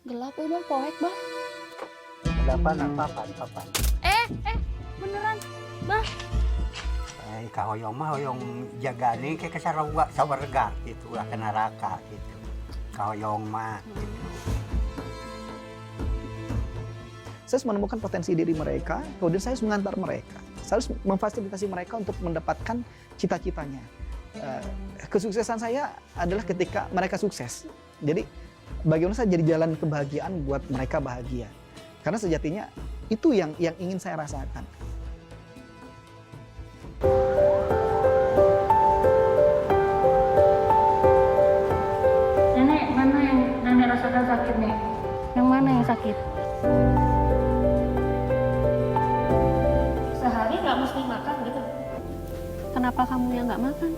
Gelap ya bah, poek bah. Ada apa nak papan? Beneran bah. Kahoyong mah hoyong jaga nih kayak kesarawa sawarga gitu lah ke neraka gitu. Kahoyong mah gitu. Saya harus menemukan potensi diri mereka, kemudian saya harus mengantar mereka. Saya harus memfasilitasi mereka untuk mendapatkan cita-citanya. Kesuksesan saya adalah ketika mereka sukses. Jadi bagaimana saya jadi jalan kebahagiaan buat mereka bahagia. Karena sejatinya itu yang ingin saya rasakan. Nenek, mana yang nenek rasakan sakit nih? Yang mana yang sakit? Sehari nggak mesti makan gitu. Kenapa kamu yang nggak makan?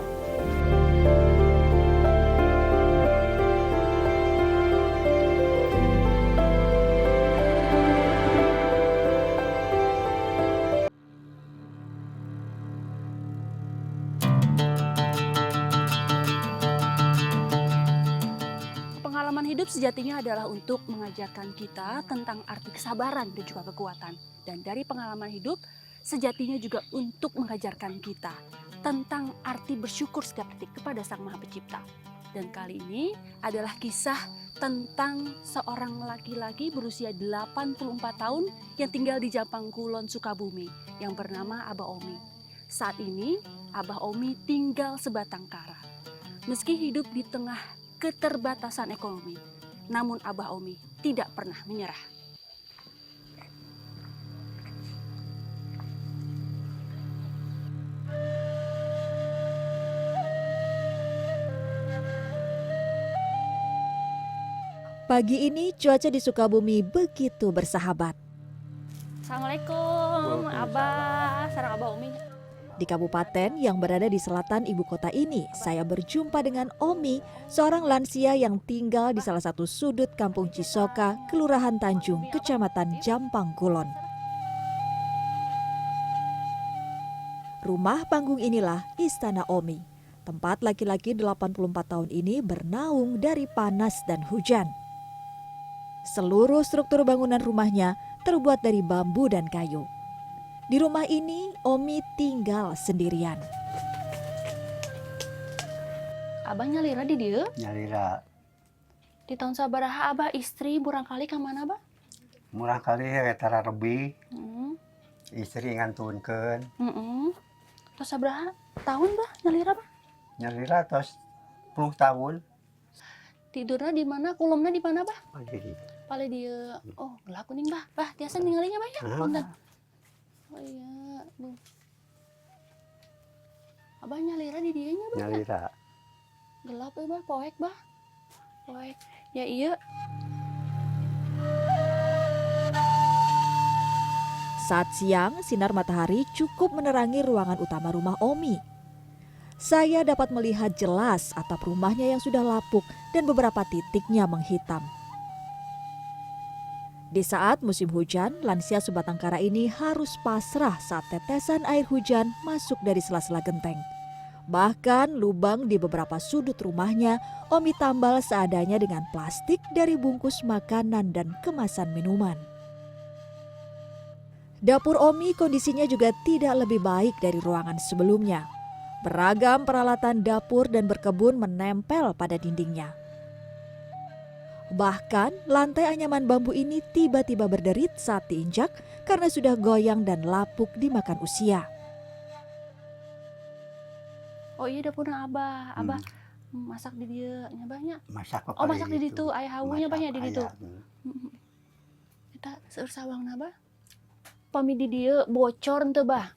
Pengalaman hidup sejatinya adalah untuk mengajarkan kita tentang arti kesabaran dan juga kekuatan. Dan dari pengalaman hidup, sejatinya juga untuk mengajarkan kita tentang arti bersyukur setiap detik kepada Sang Maha Pencipta. Dan kali ini adalah kisah tentang seorang laki-laki berusia 84 tahun yang tinggal di Jampang Kulon, Sukabumi yang bernama Abah Omi. Saat ini, Abah Omi tinggal sebatang kara. Meski hidup di tengah keterbatasan ekonomi, namun Abah Omi tidak pernah menyerah. Pagi ini cuaca di Sukabumi begitu bersahabat. Assalamualaikum, Abah, sarang Abah Omi. Di kabupaten yang berada di selatan ibu kota ini, saya berjumpa dengan Omi, seorang lansia yang tinggal di salah satu sudut kampung Cisoka, Kelurahan Tanjung, Kecamatan Jampang Kulon. Rumah panggung inilah Istana Omi, tempat laki-laki 84 tahun ini bernaung dari panas dan hujan. Seluruh struktur bangunan rumahnya terbuat dari bambu dan kayu. Di rumah ini, Omi tinggal sendirian. Abah nyalira di dia? Nyalira Di tahun sabaraha Abah istri burangkali ka mana, Abah? murah kali tara lebih Hmm. istri ngantunkeun. Terus sabaraha tahun, Bah, nyalira, Bah? Nyalira tos 10 tahun. Tidurnya di mana? Kulumnya di mana, Bah? Oh, jadi. Pale dia. Oh, gelap kuning, Bah. Bah, tiasa ninggalinya, Bah, ya. Punten. Oh iya, Duh. Abah nyalira di dianya, Bah. Nyalira. Gelap ya, Bah, poek, Bah. Poek. Ya iya. Saat siang, sinar matahari cukup menerangi ruangan utama rumah Omi. Saya dapat melihat jelas atap rumahnya yang sudah lapuk dan beberapa titiknya menghitam. Di saat musim hujan, lansia sebatang kara ini harus pasrah saat tetesan air hujan masuk dari sela-sela genteng. Bahkan lubang di beberapa sudut rumahnya, Omi tambal seadanya dengan plastik dari bungkus makanan dan kemasan minuman. Dapur Omi kondisinya juga tidak lebih baik dari ruangan sebelumnya. Beragam peralatan dapur dan berkebun menempel pada dindingnya. Bahkan lantai anyaman bambu ini tiba-tiba berderit saat diinjak karena sudah goyang dan lapuk dimakan usia. Oh iya dapurna Abah. Abah masak di dia nya banyak. Masak apa Oh, masak di itu? ditu, aya hawunya banyak di ditu. aya. Kita seueur sawangna, Bah. Pami di dieu bocor teu, Bah?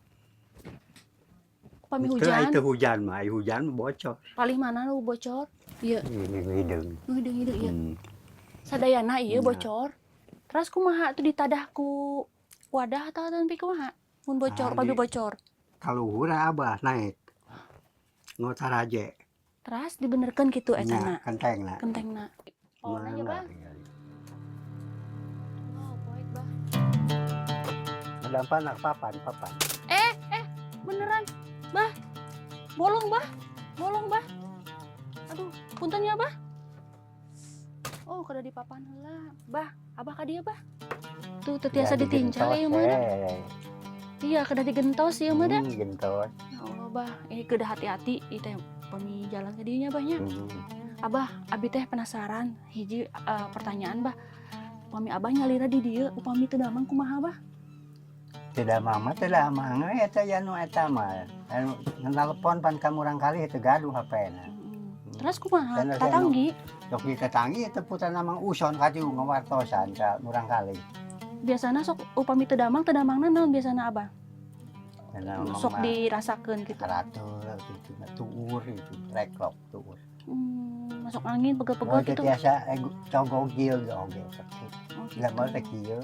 Pami Itu hujan. itu hujan mah, hujan bocor. Palih mana nu bocor? Ieu, Ini hideung. nu hideung-hideung ieu. Hmm. Sadayana ieu Nah. bocor. Terus kumaha tuh ditadah ku wadah atau tanpi kumaha? Mun bocor, Ah, pami di- bocor. Kaluhur Abah naik. Ngotar aja. Terus dibenerkeun kitu etana. Kentengna. Kentengna. Oh, nanya, Bah. Mana? Oh, poek, Bah. Ada apa nak papan? Beneran, Bah. Bolong, Bah. Bolong, Bah. Aduh, punten ya, Bah. Oh, kada di papan heula. Bah, abah ka dieu bah. Tuh tiasa ditincal ieu mah. Iya, kada digentos ieu mah da. Gentos. Ya Allah bah, kudu hati-hati ieu teh pami jalan ka dieu nya bahnya. Abah, abi teh penasaran hiji pertanyaan bah. Upami abah nyalira di dieu, upami teu damang kumaha bah? Tidak mama, tidak mama, eta ya nu eta mah. Anu nelpon pan ka murang kali itu gaduh HP-na. Terus kumaha? Dan Tatanggi. Sok di tetanggi itu putra namang uson ka dieu ngawartosan ka murang kali. Biasana sok upami teu damangna naon biasana abah? Dan Sok dirasakeun gitu. karatul gitu, tuur itu, reklok tuur. Masuk angin pegel-pegel Oh, gitu. biasa cogogil oge. Oh, Gila gitu. mau teh kieu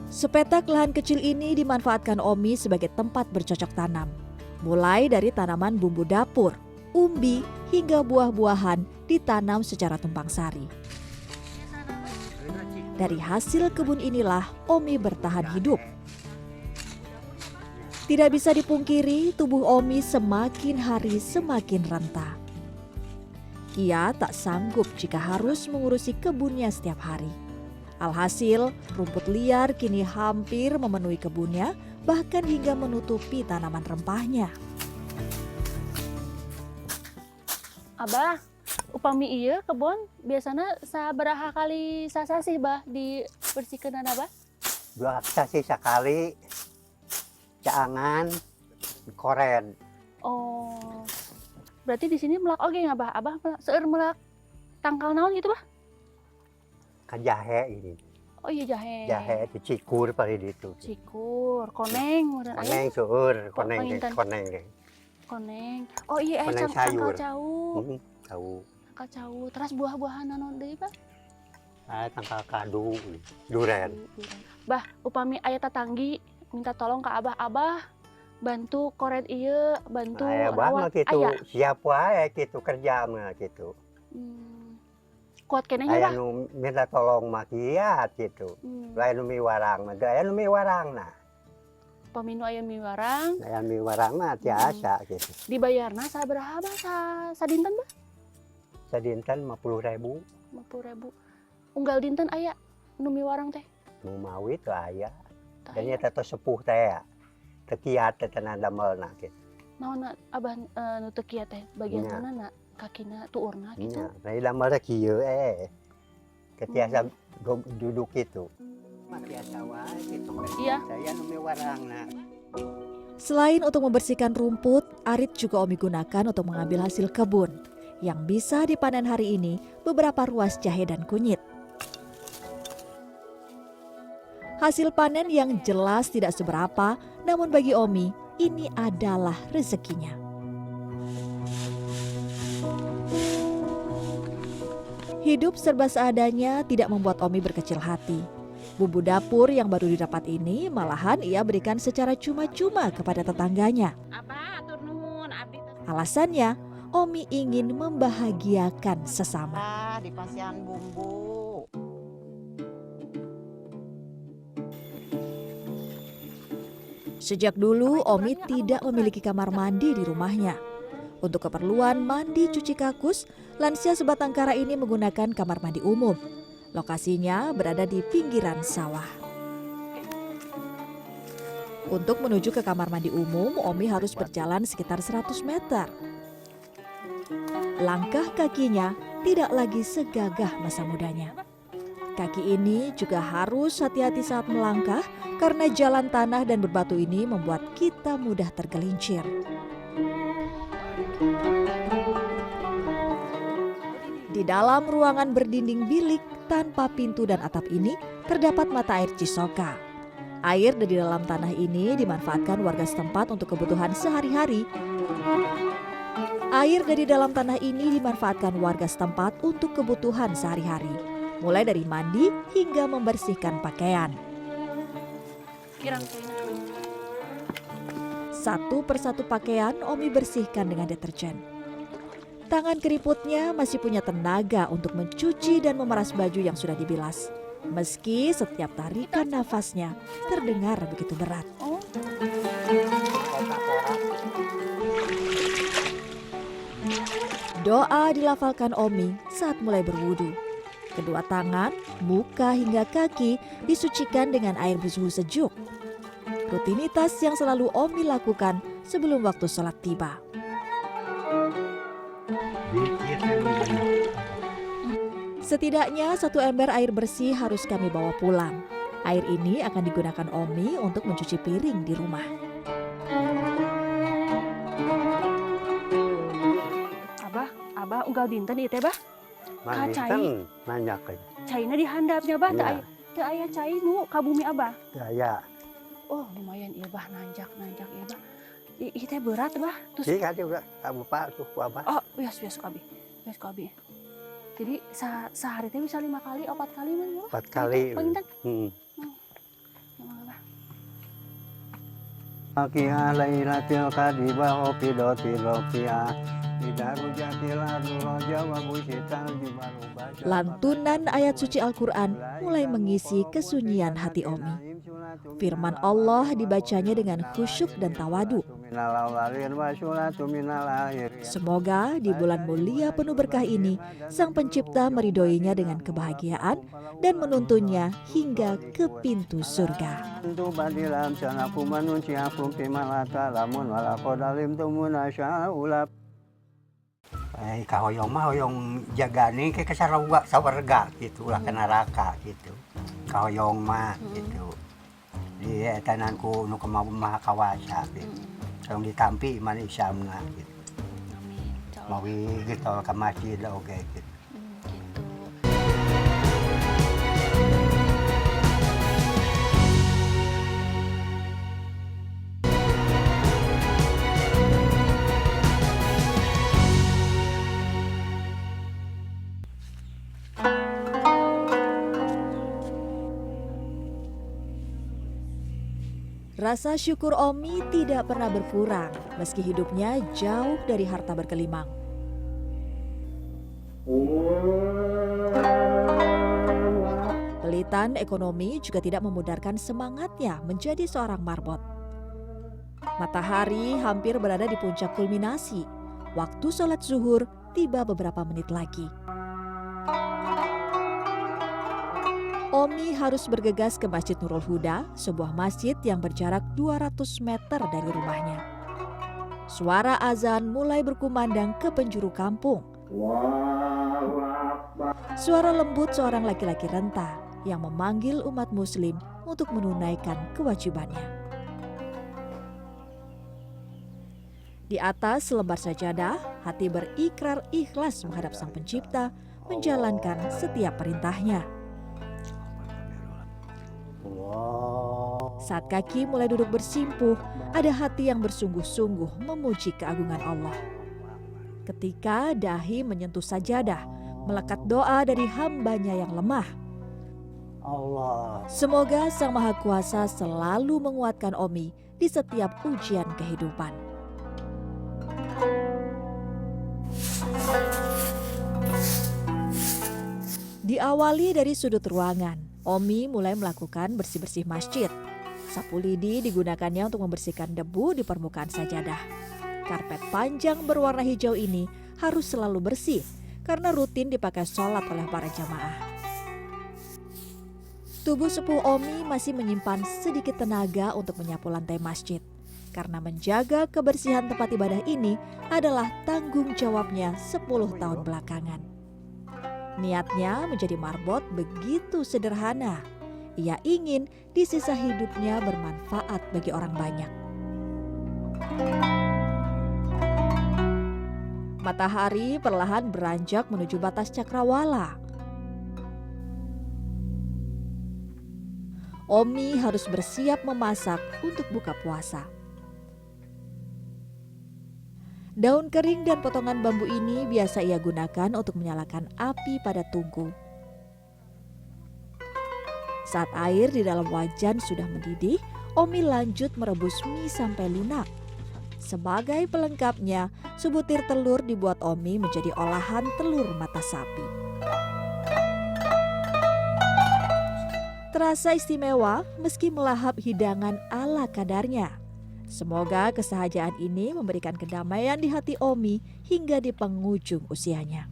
Sepetak lahan kecil ini dimanfaatkan Omi sebagai tempat bercocok tanam. Mulai dari tanaman bumbu dapur, umbi, hingga buah-buahan ditanam secara tumpang sari. Dari hasil kebun inilah Omi bertahan hidup. Tidak bisa dipungkiri, tubuh Omi semakin hari semakin renta. Ia tak sanggup jika harus mengurusi kebunnya setiap hari. Alhasil, rumput liar kini hampir memenuhi kebunnya, bahkan hingga menutupi tanaman rempahnya. Abah, upami ieu kebon biasana sabaraha kali sasasih bah dibersihkeun abah? 2 sasi sekali. Caangan koren. Oh. Berarti di sini melak oge abah? Abah seueur melak tangkal naon gitu bah? Ka jahe ini. Oh iya jahe. Jahe itu cikur pari ditu. Cikur, koneng, meureun aya. Koneng seueur, koneng Penginten. koneng. Koneng. Oh iya Koneng tangkal sayur. cau. Tahu. Tangkal cau. Terus buah-buahan naon deui bah? Tangkal kadu, duren. Bah, upami aya tatanggi minta tolong ke abah bantu koret ieu, bantu Aya mah rawat kitu, aya. siap wae kitu kerja mah kitu. Kuat keneh Aya bah. nu minta tolong mah kiat kitu. Lain nu miwarang mah, aya nu miwarangna. Paminu aya miwarang, Aya miwarang mah tiasa kitu. dibayarna sabaraha bah sadinten bah? Sadinten 50.000. 50.000. Unggal dinten aya nu miwarang teh. Nu mawi teu aya. Teu Dan aya. eta teh sepuh teh. Teu kiat teh tenan damelna kitu. Naonna abah nu teu kieu teh bagian Nya. manana? Kakina tuurna gitu. Nya, nah damel teh kieu Ketiasa duduk itu. Mah tiasa wae kitu. Iya. Saya nu miwarangna. Selain untuk membersihkan rumput, arit juga Omi gunakan untuk mengambil hasil kebun. Yang bisa dipanen hari ini beberapa ruas jahe dan kunyit. Hasil panen yang jelas tidak seberapa, namun bagi Omi, ini adalah rezekinya. Hidup serba seadanya tidak membuat Omi berkecil hati. Bumbu dapur yang baru didapat ini malahan ia berikan secara cuma-cuma kepada tetangganya. Alasannya, Omi ingin membahagiakan sesama. Di pasian bumbu. Sejak dulu, Omi tidak memiliki kamar mandi di rumahnya. Untuk keperluan mandi cuci kakus, lansia sebatang kara ini menggunakan kamar mandi umum. Lokasinya berada di pinggiran sawah. Untuk menuju ke kamar mandi umum, Omi harus berjalan sekitar 100 meter. Langkah kakinya tidak lagi segagah masa mudanya. Kaki ini juga harus hati-hati saat melangkah karena jalan tanah dan berbatu ini membuat kita mudah tergelincir. Di dalam ruangan berdinding bilik tanpa pintu dan atap ini terdapat mata air Cisoka. Air dari dalam tanah ini dimanfaatkan warga setempat untuk kebutuhan sehari-hari. Air dari dalam tanah ini dimanfaatkan warga setempat untuk kebutuhan sehari-hari, mulai dari mandi hingga membersihkan pakaian. Satu persatu pakaian Omi bersihkan dengan deterjen. Tangan keriputnya masih punya tenaga untuk mencuci dan memeras baju yang sudah dibilas. Meski setiap tarikan nafasnya terdengar begitu berat. Doa dilafalkan Omi saat mulai berwudu. Kedua tangan, muka hingga kaki disucikan dengan air bersuhu sejuk. Rutinitas yang selalu Omi lakukan sebelum waktu sholat tiba. Setidaknya 1 ember air bersih harus kami bawa pulang. Air ini akan digunakan Omi untuk mencuci piring di rumah. Abah unggal dinten ieu teh, Bah. Mani Kacai. kan nanya ke Caina dihandapnya, Bah. Ya. Teu aya cai nu ka bumi Abah. gaya. Oh, lumayan ieu, Bah, nanjak ieu, Bah. Ieu teh berat, Bah. Terus Jadi kan juga kamu Pak tuh ku Abah. oh, bias Abi. Bias Abi. Jadi sehari teh bisa 5 kali, 4 kali mah. 4 kali. Panginten. Heeh. Gimana, Bah? Akiha lailatul qadibah opidotil rofiah. Lantunan ayat suci Al-Quran mulai mengisi kesunyian hati Omi. Firman Allah dibacanya dengan khusyuk dan tawadu. Semoga di bulan mulia penuh berkah ini, Sang Pencipta meridhoinya dengan kebahagiaan dan menuntunnya hingga ke pintu surga. Kahoyong mah hoyong jagani ke sawarga gitu ulah ke neraka gitu. Kahoyong mah gitu. Di tananku nu kumaha kawasa gitu. Sareng ditampi iman Islamna gitu. Amin. Insyaallah. Mawi gitu ka masjid oge gitu. Gitu. Rasa syukur Omi tidak pernah berkurang meski hidupnya jauh dari harta bergelimang. Pelitan ekonomi juga tidak memudarkan semangatnya menjadi seorang marbot. Matahari hampir berada di puncak kulminasi. Waktu sholat zuhur tiba beberapa menit lagi. Omi harus bergegas ke Masjid Nurul Huda, sebuah masjid yang berjarak 200 meter dari rumahnya. Suara azan mulai berkumandang ke penjuru kampung. Suara lembut seorang laki-laki renta yang memanggil umat muslim untuk menunaikan kewajibannya. Di atas selembar sajadah, hati berikrar ikhlas menghadap Sang Pencipta, menjalankan setiap perintahnya. Saat kaki mulai duduk bersimpuh, ada hati yang bersungguh-sungguh memuji keagungan Allah. Ketika dahi menyentuh sajadah, melekat doa dari hambanya yang lemah. Allah. Semoga Sang Maha Kuasa selalu menguatkan Omi di setiap ujian kehidupan. Diawali dari sudut ruangan, Omi mulai melakukan bersih-bersih masjid. Sapu lidi digunakannya untuk membersihkan debu di permukaan sajadah. Karpet panjang berwarna hijau ini harus selalu bersih karena rutin dipakai sholat oleh para jamaah. Tubuh sepuh Omi masih menyimpan sedikit tenaga untuk menyapu lantai masjid. Karena menjaga kebersihan tempat ibadah ini adalah tanggung jawabnya 10 tahun belakangan. Niatnya menjadi marbot begitu sederhana. Ia ingin di sisa hidupnya bermanfaat bagi orang banyak. Matahari perlahan beranjak menuju batas cakrawala. Omi harus bersiap memasak untuk buka puasa. Daun kering dan potongan bambu ini biasa ia gunakan untuk menyalakan api pada tungku. Saat air di dalam wajan sudah mendidih, Omi lanjut merebus mie sampai lunak. Sebagai pelengkapnya, sebutir telur dibuat Omi menjadi olahan telur mata sapi. Terasa istimewa meski melahap hidangan ala kadarnya. Semoga kesahajaan ini memberikan kedamaian di hati Omi hingga di penghujung usianya.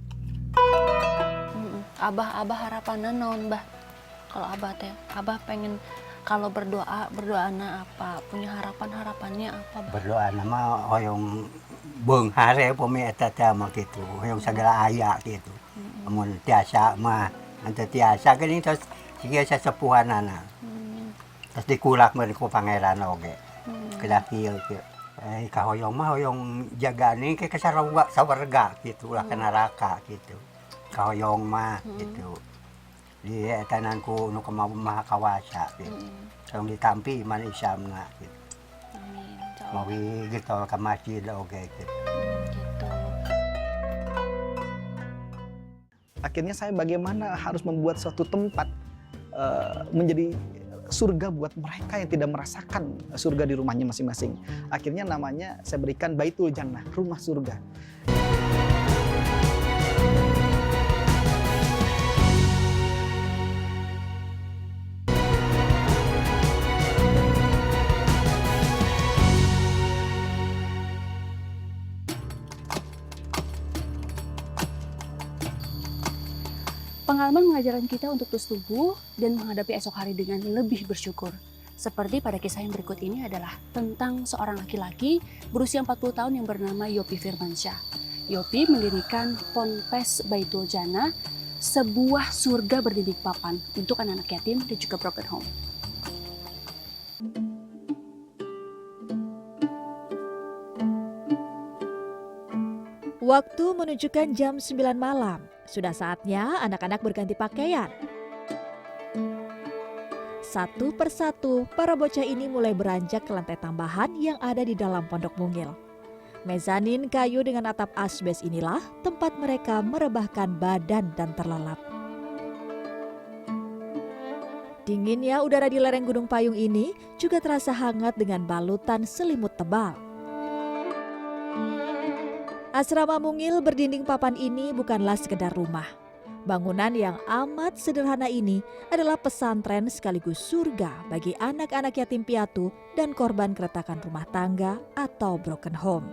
Abah harapannya naon, Bah? Kalau Abah teh, Abah pengen kalau berdoa apa? Punya harapannya apa, Bah? Berdoa nama hoyong beunghare pumi eta teh mah kitu, hoyong sagala aya kitu. Amun tiasa mah ante tiasa geuning tos siga sasepuhanana. Terus dikulak meureun ku pangeran oge. Kedah kieu kieu. Kahoyong mah hoyong jagani ke sawarga gitu lah ke neraka gitu. Kahoyong mah gitu. Di etanan ku nu maha kawasa gitu. Sareng ditampi iman Islamna gitu. Amin. Insya Allah. Mawi getol ka masjid oge gitu. Gitu. Akhirnya saya bagaimana harus membuat suatu tempat menjadi surga buat mereka yang tidak merasakan surga di rumahnya masing-masing. Akhirnya namanya saya berikan Baitul Jannah, rumah surga. Pengalaman mengajarkan kita untuk terus tumbuh dan menghadapi esok hari dengan lebih bersyukur. Seperti pada kisah yang berikut ini adalah tentang seorang laki-laki berusia 40 tahun yang bernama Yopi Firmansyah. Yopi mendirikan Ponpes Baitul Jannah, sebuah surga berdinding papan untuk anak-anak yatim dan juga broken home. Waktu menunjukkan jam 9 malam. Sudah saatnya anak-anak berganti pakaian. Satu persatu, para bocah ini mulai beranjak ke lantai tambahan yang ada di dalam pondok mungil. Mezanin kayu dengan atap asbes inilah tempat mereka merebahkan badan dan terlelap. Dinginnya udara di lereng Gunung Payung ini juga terasa hangat dengan balutan selimut tebal. Asrama mungil berdinding papan ini bukanlah sekedar rumah. Bangunan yang amat sederhana ini adalah pesantren sekaligus surga bagi anak-anak yatim piatu dan korban keretakan rumah tangga atau broken home.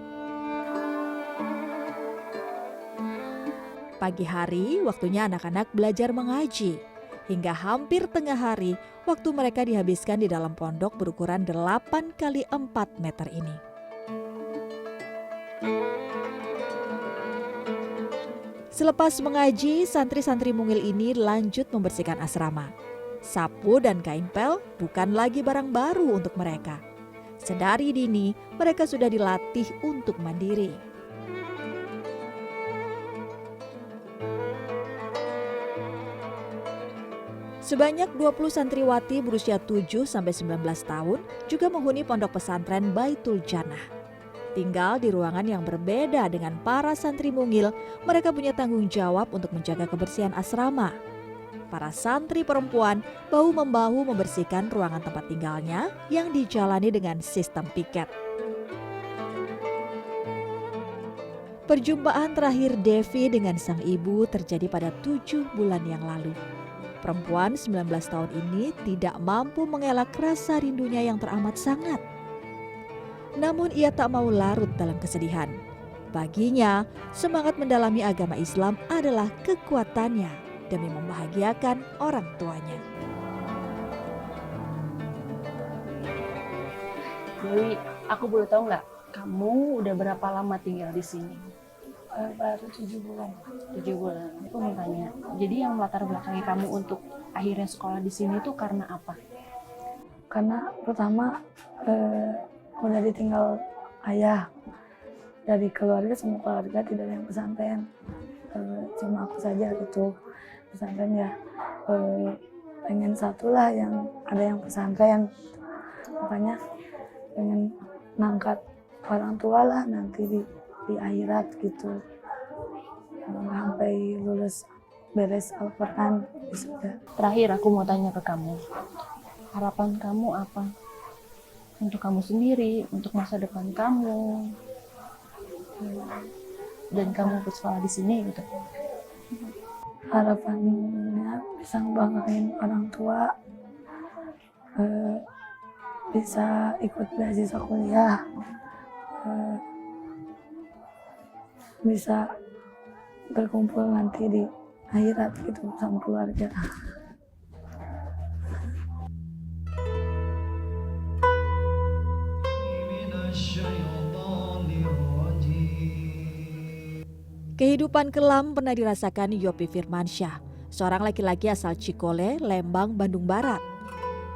Pagi hari, waktunya anak-anak belajar mengaji. Hingga hampir tengah hari, waktu mereka dihabiskan di dalam pondok berukuran 8 kali 4 meter ini. Selepas mengaji, santri-santri mungil ini lanjut membersihkan asrama. Sapu dan kain pel bukan lagi barang baru untuk mereka. Sedari dini, mereka sudah dilatih untuk mandiri. Sebanyak 20 santriwati berusia 7-19 tahun juga menghuni pondok pesantren Baitul Jannah. Tinggal di ruangan yang berbeda dengan para santri mungil, mereka punya tanggung jawab untuk menjaga kebersihan asrama. Para santri perempuan bahu-membahu membersihkan ruangan tempat tinggalnya yang dijalani dengan sistem piket. Perjumpaan terakhir Devi dengan sang ibu terjadi pada 7 bulan yang lalu. Perempuan 19 tahun ini tidak mampu mengelak rasa rindunya yang teramat sangat. Namun ia tak mau larut dalam kesedihan. Baginya, semangat mendalami agama Islam adalah kekuatannya demi membahagiakan orang tuanya. Dewi, aku boleh tahu nggak, kamu udah berapa lama tinggal di sini? Baru 7 bulan. 7 bulan. Aku mau tanya, jadi yang latar belakangnya kamu untuk akhirnya sekolah di sini tuh karena apa? Karena pertama udah ditinggal ayah. Dari keluarga, semua keluarga tidak ada yang pesantren. Cuma aku saja gitu. Pesantren ya pengen satu lah yang ada yang pesantren. Makanya pengen ngangkat orang tua lah nanti di akhirat gitu. Sampai lulus beres Al-Quran sudah. Terakhir aku mau tanya ke kamu, harapan kamu apa? Untuk kamu sendiri, untuk masa depan kamu, dan kamu bersekolah di sini gitu. Harapannya bisa ngebanggain orang tua, bisa ikut beasiswa kuliah, eh, bisa berkumpul nanti di akhirat gitu sama keluarga. Kehidupan kelam pernah dirasakan Yopi Firmansyah, seorang laki-laki asal Cikole, Lembang, Bandung Barat.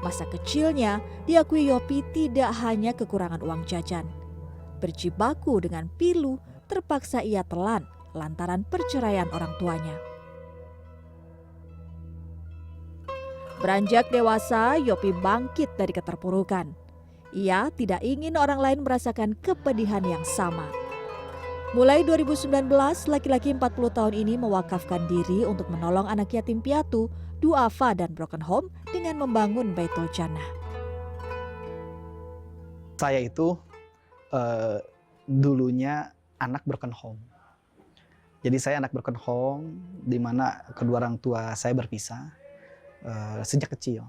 Masa kecilnya diakui Yopi tidak hanya kekurangan uang jajan. Berjibaku dengan pilu, terpaksa ia telan lantaran perceraian orang tuanya. Beranjak dewasa, Yopi bangkit dari keterpurukan. Ia tidak ingin orang lain merasakan kepedihan yang sama. Mulai 2019, laki-laki 40 tahun ini mewakafkan diri untuk menolong anak yatim piatu, duafa dan broken home dengan membangun Baitul Jannah. Saya itu dulunya anak broken home. Jadi saya anak broken home di mana kedua orang tua saya berpisah sejak kecil.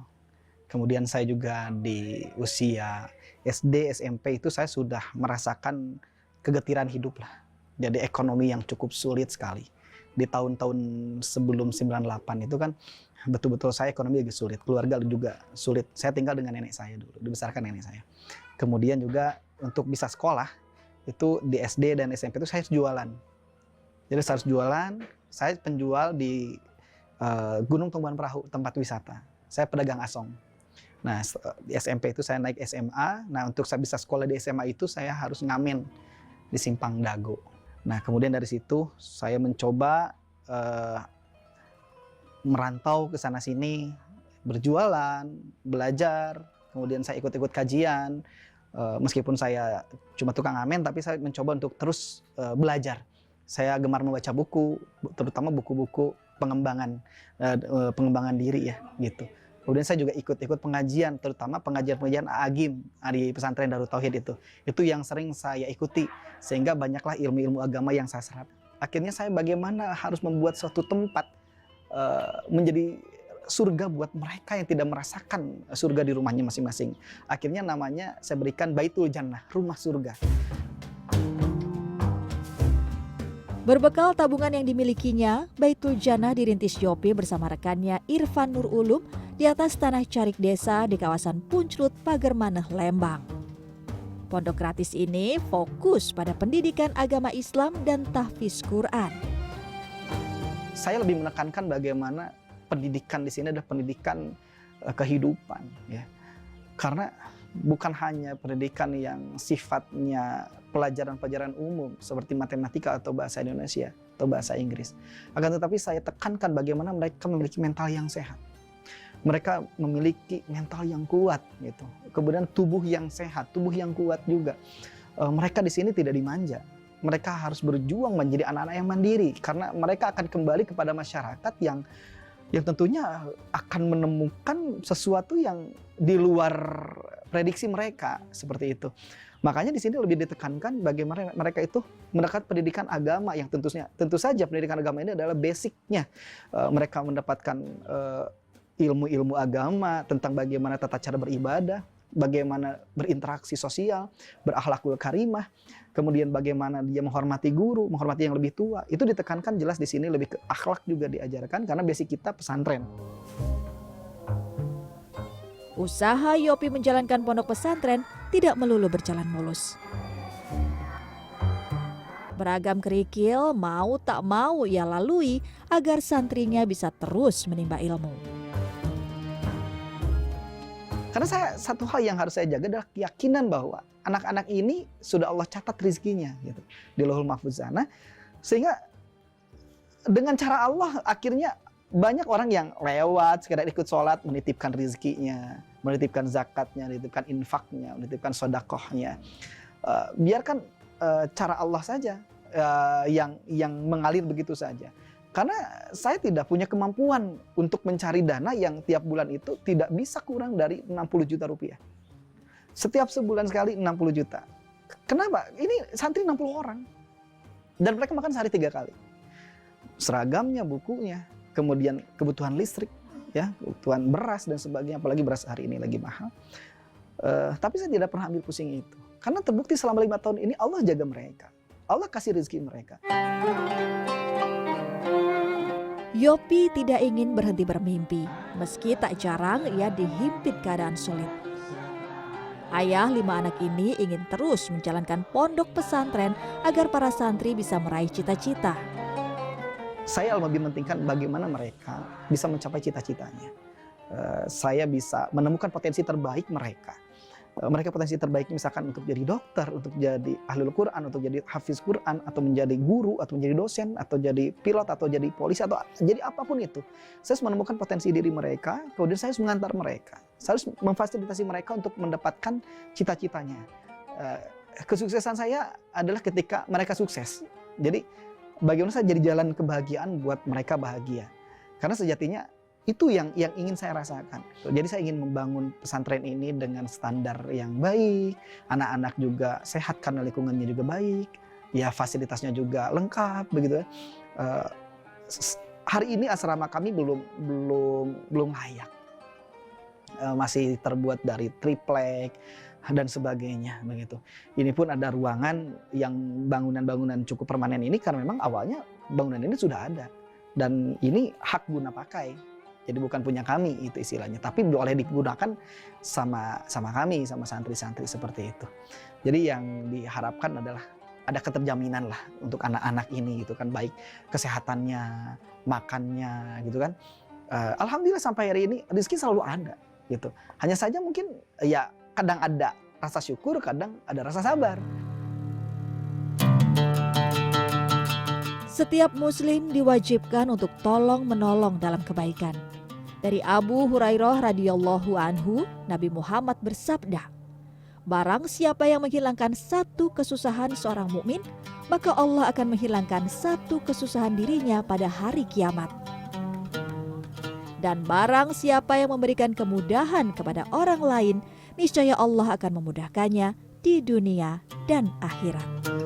Kemudian saya juga di usia SD, SMP itu saya sudah merasakan kegetiran hidup lah. Jadi ekonomi yang cukup sulit sekali. Di tahun-tahun sebelum 98 itu kan betul-betul saya ekonomi lagi sulit. Keluarga juga sulit. Saya tinggal dengan nenek saya dulu, dibesarkan nenek saya. Kemudian juga untuk bisa sekolah, itu di SD dan SMP itu saya harus jualan. Jadi saya harus jualan, saya penjual di Gunung Tumbuhan Perahu, tempat wisata. Saya pedagang asong. Nah, di SMP itu saya naik SMA. Nah, untuk saya bisa sekolah di SMA itu saya harus ngamen di Simpang Dago. Nah, kemudian dari situ saya mencoba merantau ke sana sini, berjualan, belajar, kemudian saya ikut-ikut kajian. Meskipun saya cuma tukang ngamen, tapi saya mencoba untuk terus belajar. Saya gemar membaca buku, terutama buku-buku pengembangan diri ya, gitu. Kemudian saya juga ikut-ikut pengajian, terutama pengajian-pengajian Agim di pesantren Darut Tauhid itu. Itu yang sering saya ikuti, sehingga banyaklah ilmu-ilmu agama yang saya serap. Akhirnya saya bagaimana harus membuat suatu tempat menjadi surga buat mereka yang tidak merasakan surga di rumahnya masing-masing. Akhirnya namanya saya berikan Baitul Jannah, rumah surga. Berbekal tabungan yang dimilikinya, Baitul Jannah dirintis Yopi bersama rekannya Irfan Nur Ulum di atas tanah Carik Desa di kawasan Punclut, Pagermaneh, Lembang. Pondok gratis ini fokus pada pendidikan agama Islam dan tahfiz Quran. Saya lebih menekankan bagaimana pendidikan di sini adalah pendidikan kehidupan, ya. Karena bukan hanya pendidikan yang sifatnya pelajaran-pelajaran umum seperti matematika atau bahasa Indonesia atau bahasa Inggris. Akan tetapi saya tekankan bagaimana mereka memiliki mental yang sehat. Mereka memiliki mental yang kuat gitu. Kemudian tubuh yang sehat, tubuh yang kuat juga. Mereka di sini tidak dimanja. Mereka harus berjuang menjadi anak-anak yang mandiri karena mereka akan kembali kepada masyarakat yang tentunya akan menemukan sesuatu yang di luar prediksi mereka seperti itu. Makanya di sini lebih ditekankan bagaimana mereka itu mendapat pendidikan agama yang tentu saja pendidikan agama ini adalah basicnya. Mereka mendapatkan ilmu-ilmu agama tentang bagaimana tata cara beribadah, bagaimana berinteraksi sosial, berakhlakul karimah, kemudian bagaimana dia menghormati guru, menghormati yang lebih tua. Itu ditekankan jelas di sini, lebih ke akhlak juga diajarkan karena basic kita pesantren. Usaha Yopi menjalankan pondok pesantren tidak melulu berjalan mulus. Beragam kerikil mau tak mau ia lalui agar santrinya bisa terus menimba ilmu. Karena satu hal yang harus saya jaga adalah keyakinan bahwa anak-anak ini sudah Allah catat rizkinya gitu, di Lauhul Mahfuz sana, sehingga dengan cara Allah akhirnya banyak orang yang lewat sekedar ikut sholat menitipkan rizkinya, menitipkan zakatnya, menitipkan infaknya, menitipkan sodakohnya. Biarkan cara Allah saja yang mengalir begitu saja. Karena saya tidak punya kemampuan untuk mencari dana yang tiap bulan itu tidak bisa kurang dari 60 juta rupiah. Setiap sebulan sekali 60 juta. Kenapa? Ini santri 60 orang. Dan mereka makan sehari 3 kali. Seragamnya, bukunya, kemudian kebutuhan listrik, ya, kebutuhan beras dan sebagainya, apalagi beras hari ini lagi mahal. Tapi saya tidak pernah ambil pusing itu. Karena terbukti selama 5 tahun ini Allah jaga mereka. Allah kasih rezeki mereka. Yopi tidak ingin berhenti bermimpi, meski tak jarang ia dihimpit keadaan sulit. Ayah 5 anak ini ingin terus menjalankan pondok pesantren agar para santri bisa meraih cita-cita. Saya lebih mementingkan bagaimana mereka bisa mencapai cita-citanya. Saya bisa menemukan potensi terbaik mereka. Mereka potensi terbaiknya misalkan untuk jadi dokter, untuk jadi ahlul Quran, untuk jadi hafiz Quran, atau menjadi guru, atau menjadi dosen, atau jadi pilot, atau jadi polisi, atau jadi apapun itu. Saya harus menemukan potensi diri mereka, kemudian saya harus mengantar mereka. Saya harus memfasilitasi mereka untuk mendapatkan cita-citanya. Kesuksesan saya adalah ketika mereka sukses. Jadi bagaimana saya jadi jalan kebahagiaan buat mereka bahagia. Karena sejatinya itu yang ingin saya rasakan. Jadi saya ingin membangun pesantren ini dengan standar yang baik, anak-anak juga sehat karena lingkungannya juga baik, ya fasilitasnya juga lengkap begitu. Hari ini asrama kami belum layak, masih terbuat dari triplek dan sebagainya begitu. Ini pun ada ruangan yang bangunan-bangunan cukup permanen ini karena memang awalnya bangunan ini sudah ada dan ini hak guna pakai. Jadi bukan punya kami itu istilahnya, tapi boleh digunakan sama kami, sama santri-santri seperti itu. Jadi yang diharapkan adalah ada keterjaminan lah untuk anak-anak ini gitu kan, baik kesehatannya, makannya gitu kan. Alhamdulillah sampai hari ini rezeki selalu ada gitu. Hanya saja mungkin ya kadang ada rasa syukur, kadang ada rasa sabar. Setiap muslim diwajibkan untuk tolong-menolong dalam kebaikan. Dari Abu Hurairah radhiyallahu anhu, Nabi Muhammad bersabda, "Barang siapa yang menghilangkan satu kesusahan seorang mukmin, maka Allah akan menghilangkan satu kesusahan dirinya pada hari kiamat. Dan barang siapa yang memberikan kemudahan kepada orang lain, niscaya Allah akan memudahkannya di dunia dan akhirat."